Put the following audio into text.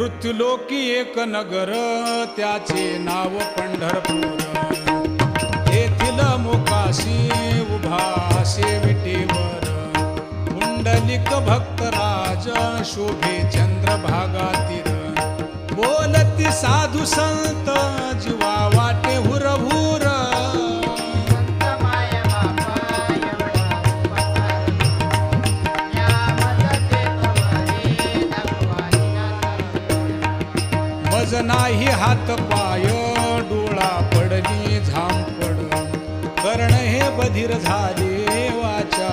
मृत्युलोकी एक नगर त्याचे नाव पंढरपूर येथील मोकाशी उभा विटेवर पुंडलिक भक्तराज शोभे चंद्रभागातील बोलती साधू संत जीवा वाटे हुरहुर मज नाही हात पाय डोळा पडली झांपड कर्ण हे बधीर झाले वाचा